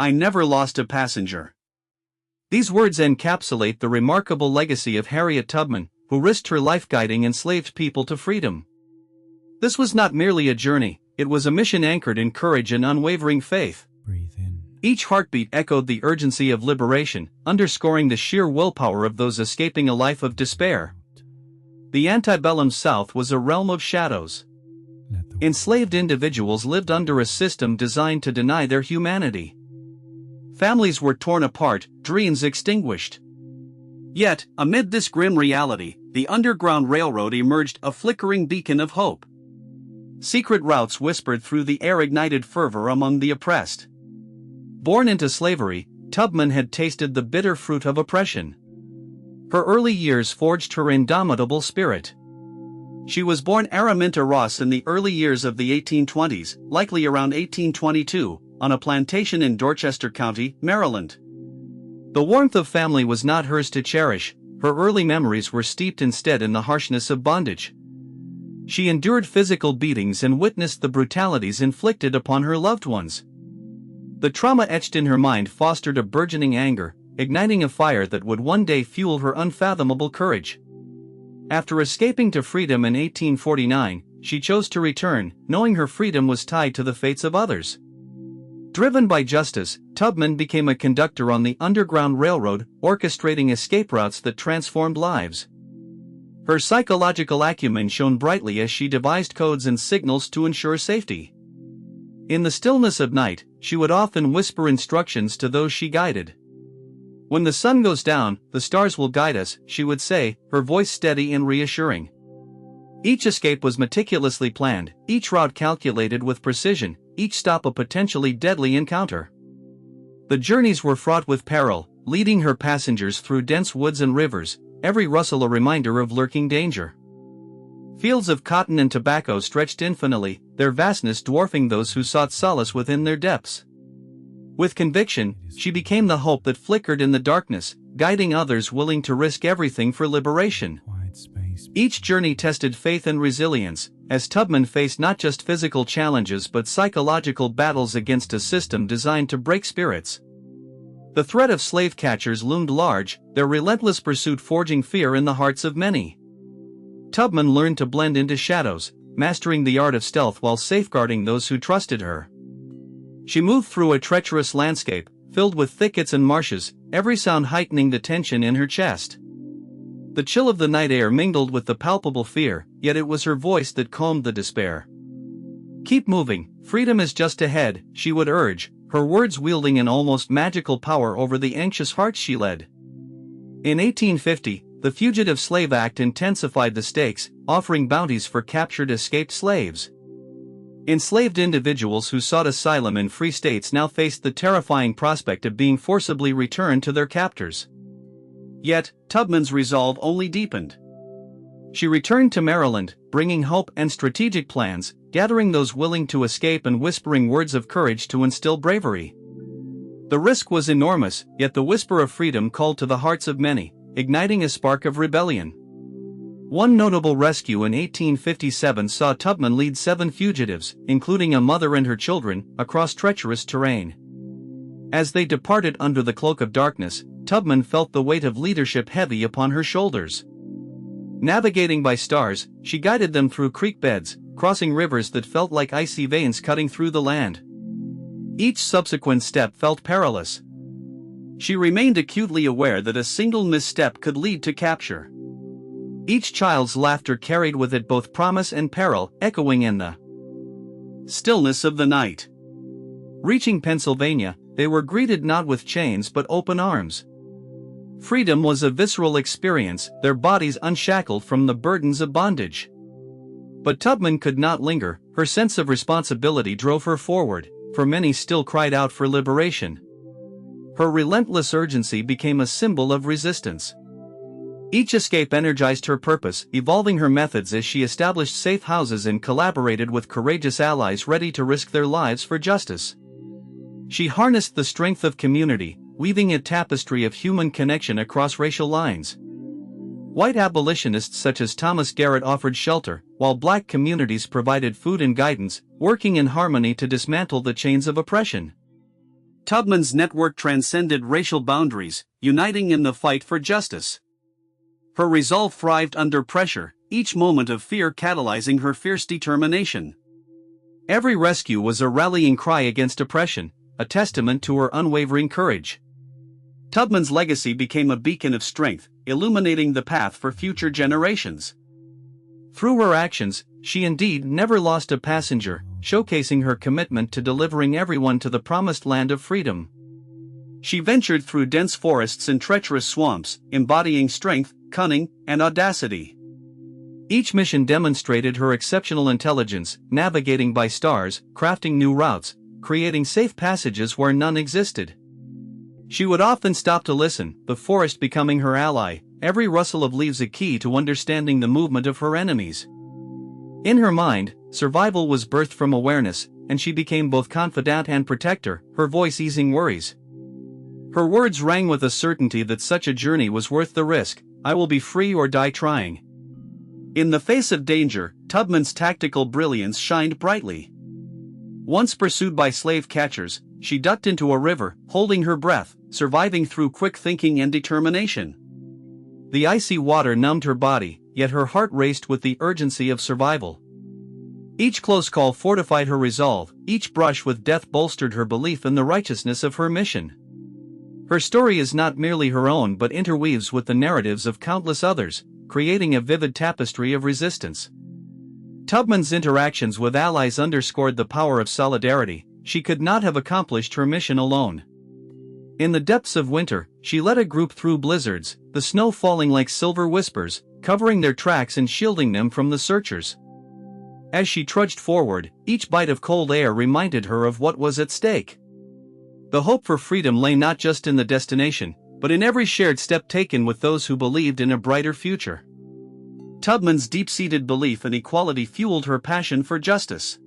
I never lost a passenger. These words encapsulate the remarkable legacy of Harriet Tubman, who risked her life guiding enslaved people to freedom. This was not merely a journey, it was a mission anchored in courage and unwavering faith. Breathe in. Each heartbeat echoed the urgency of liberation, underscoring the sheer willpower of those escaping a life of despair. The antebellum South was a realm of shadows. Enslaved individuals lived under a system designed to deny their humanity. Families were torn apart, dreams extinguished. Yet, amid this grim reality, the Underground Railroad emerged a flickering beacon of hope. Secret routes whispered through the air, ignited fervor among the oppressed. Born into slavery, Tubman had tasted the bitter fruit of oppression. Her early years forged her indomitable spirit. She was born Araminta Ross in the early years of the 1820s, likely around 1822, on a plantation in Dorchester County, Maryland. The warmth of family was not hers to cherish, her early memories were steeped instead in the harshness of bondage. She endured physical beatings and witnessed the brutalities inflicted upon her loved ones. The trauma etched in her mind fostered a burgeoning anger, igniting a fire that would one day fuel her unfathomable courage. After escaping to freedom in 1849, she chose to return, knowing her freedom was tied to the fates of others. Driven by justice, Tubman became a conductor on the Underground Railroad, orchestrating escape routes that transformed lives. Her psychological acumen shone brightly as she devised codes and signals to ensure safety. In the stillness of night, she would often whisper instructions to those she guided. "When the sun goes down, the stars will guide us," she would say, her voice steady and reassuring. Each escape was meticulously planned, each route calculated with precision, each stop a potentially deadly encounter. The journeys were fraught with peril, leading her passengers through dense woods and rivers, every rustle a reminder of lurking danger. Fields of cotton and tobacco stretched infinitely, their vastness dwarfing those who sought solace within their depths. With conviction, she became the hope that flickered in the darkness, guiding others willing to risk everything for liberation. Each journey tested faith and resilience, as Tubman faced not just physical challenges but psychological battles against a system designed to break spirits. The threat of slave catchers loomed large, their relentless pursuit forging fear in the hearts of many. Tubman learned to blend into shadows, mastering the art of stealth while safeguarding those who trusted her. She moved through a treacherous landscape, filled with thickets and marshes, every sound heightening the tension in her chest. The chill of the night air mingled with the palpable fear, yet it was her voice that calmed the despair. "Keep moving, freedom is just ahead," she would urge, her words wielding an almost magical power over the anxious hearts she led. In 1850, the Fugitive Slave Act intensified the stakes, offering bounties for captured escaped slaves. Enslaved individuals who sought asylum in free states now faced the terrifying prospect of being forcibly returned to their captors. Yet, Tubman's resolve only deepened. She returned to Maryland, bringing hope and strategic plans, gathering those willing to escape and whispering words of courage to instill bravery. The risk was enormous, yet the whisper of freedom called to the hearts of many, igniting a spark of rebellion. One notable rescue in 1857 saw Tubman lead 7 fugitives, including a mother and her children, across treacherous terrain. As they departed under the cloak of darkness, Tubman felt the weight of leadership heavy upon her shoulders. Navigating by stars, she guided them through creek beds, crossing rivers that felt like icy veins cutting through the land. Each subsequent step felt perilous. She remained acutely aware that a single misstep could lead to capture. Each child's laughter carried with it both promise and peril, echoing in the stillness of the night. Reaching Pennsylvania, they were greeted not with chains but open arms. Freedom was a visceral experience, their bodies unshackled from the burdens of bondage. But Tubman could not linger, her sense of responsibility drove her forward, for many still cried out for liberation. Her relentless urgency became a symbol of resistance. Each escape energized her purpose, evolving her methods as she established safe houses and collaborated with courageous allies ready to risk their lives for justice. She harnessed the strength of community, weaving a tapestry of human connection across racial lines. White abolitionists such as Thomas Garrett offered shelter, while black communities provided food and guidance, working in harmony to dismantle the chains of oppression. Tubman's network transcended racial boundaries, uniting in the fight for justice. Her resolve thrived under pressure, each moment of fear catalyzing her fierce determination. Every rescue was a rallying cry against oppression, a testament to her unwavering courage. Tubman's legacy became a beacon of strength, illuminating the path for future generations. Through her actions, she indeed never lost a passenger, showcasing her commitment to delivering everyone to the promised land of freedom. She ventured through dense forests and treacherous swamps, embodying strength, cunning, and audacity. Each mission demonstrated her exceptional intelligence, navigating by stars, crafting new routes, creating safe passages where none existed. She would often stop to listen, the forest becoming her ally, every rustle of leaves a key to understanding the movement of her enemies. In her mind, survival was birthed from awareness, and she became both confidant and protector, her voice easing worries. Her words rang with a certainty that such a journey was worth the risk. I will be free or die trying. In the face of danger, Tubman's tactical brilliance shined brightly. Once pursued by slave catchers, she ducked into a river, holding her breath, surviving through quick thinking and determination. The icy water numbed her body, yet her heart raced with the urgency of survival. Each close call fortified her resolve, each brush with death bolstered her belief in the righteousness of her mission. Her story is not merely her own but interweaves with the narratives of countless others, creating a vivid tapestry of resistance. Tubman's interactions with allies underscored the power of solidarity. She could not have accomplished her mission alone. In the depths of winter, she led a group through blizzards, the snow falling like silver whispers, covering their tracks and shielding them from the searchers. As she trudged forward, each bite of cold air reminded her of what was at stake. The hope for freedom lay not just in the destination, but in every shared step taken with those who believed in a brighter future. Tubman's deep-seated belief in equality fueled her passion for justice.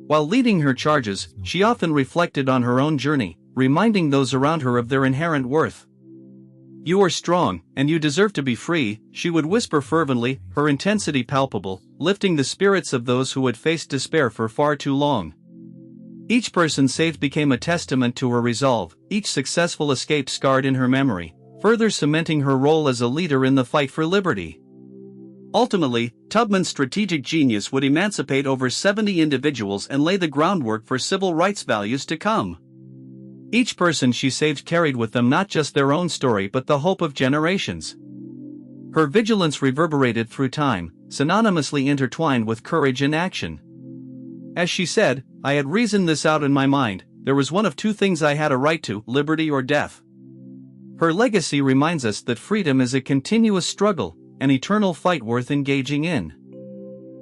While leading her charges, she often reflected on her own journey, reminding those around her of their inherent worth. "You are strong, and you deserve to be free," she would whisper fervently, her intensity palpable, lifting the spirits of those who had faced despair for far too long. Each person saved became a testament to her resolve, each successful escape scarred in her memory, further cementing her role as a leader in the fight for liberty. Ultimately, Tubman's strategic genius would emancipate over 70 individuals and lay the groundwork for civil rights values to come. Each person she saved carried with them not just their own story but the hope of generations. Her vigilance reverberated through time, synonymously intertwined with courage and action. As she said, "I had reasoned this out in my mind, there was one of two things I had a right to, liberty or death." Her legacy reminds us that freedom is a continuous struggle, an eternal fight worth engaging in.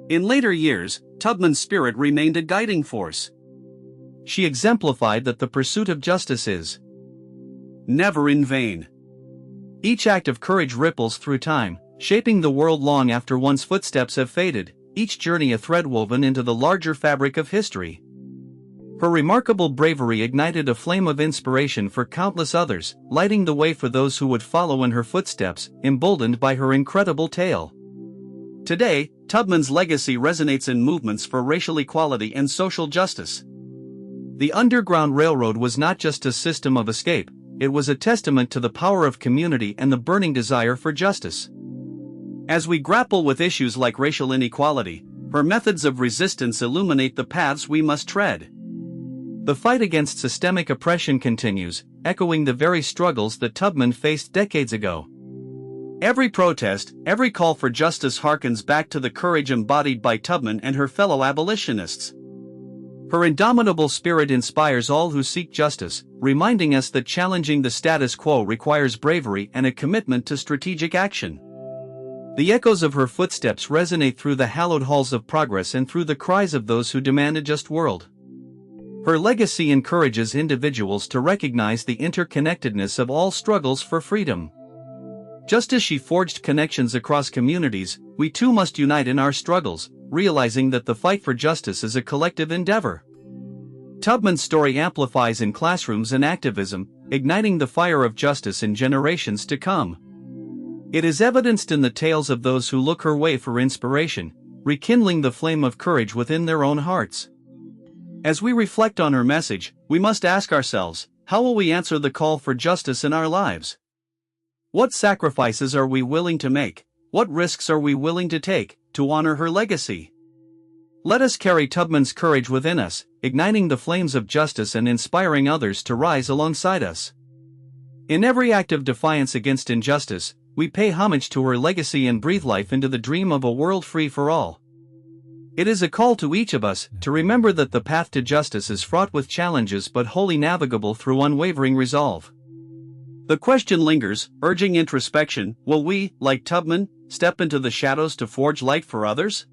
In later years, Tubman's spirit remained a guiding force. She exemplified that the pursuit of justice is never in vain. Each act of courage ripples through time, shaping the world long after one's footsteps have faded, each journey a thread woven into the larger fabric of history. Her remarkable bravery ignited a flame of inspiration for countless others, lighting the way for those who would follow in her footsteps, emboldened by her incredible tale. Today, Tubman's legacy resonates in movements for racial equality and social justice. The Underground Railroad was not just a system of escape, it was a testament to the power of community and the burning desire for justice. As we grapple with issues like racial inequality, her methods of resistance illuminate the paths we must tread. The fight against systemic oppression continues, echoing the very struggles that Tubman faced decades ago. Every protest, every call for justice harkens back to the courage embodied by Tubman and her fellow abolitionists. Her indomitable spirit inspires all who seek justice, reminding us that challenging the status quo requires bravery and a commitment to strategic action. The echoes of her footsteps resonate through the hallowed halls of progress and through the cries of those who demand a just world. Her legacy encourages individuals to recognize the interconnectedness of all struggles for freedom. Just as she forged connections across communities, we too must unite in our struggles, realizing that the fight for justice is a collective endeavor. Tubman's story amplifies in classrooms and activism, igniting the fire of justice in generations to come. It is evidenced in the tales of those who look her way for inspiration, rekindling the flame of courage within their own hearts. As we reflect on her message, we must ask ourselves, How will we answer the call for justice in our lives? What sacrifices are we willing to make? What risks are we willing to take to honor her legacy? Let us carry Tubman's courage within us, igniting the flames of justice and inspiring others to rise alongside us. In every act of defiance against injustice, we pay homage to her legacy and breathe life into the dream of a world free for all. It is a call to each of us to remember that the path to justice is fraught with challenges but wholly navigable through unwavering resolve. The question lingers, urging introspection: will we, like Tubman, step into the shadows to forge light for others?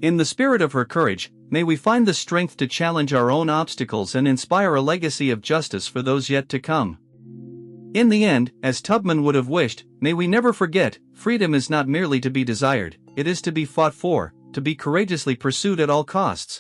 In the spirit of her courage, may we find the strength to challenge our own obstacles and inspire a legacy of justice for those yet to come. In the end, as Tubman would have wished, may we never forget, freedom is not merely to be desired, it is to be fought for, to be courageously pursued at all costs.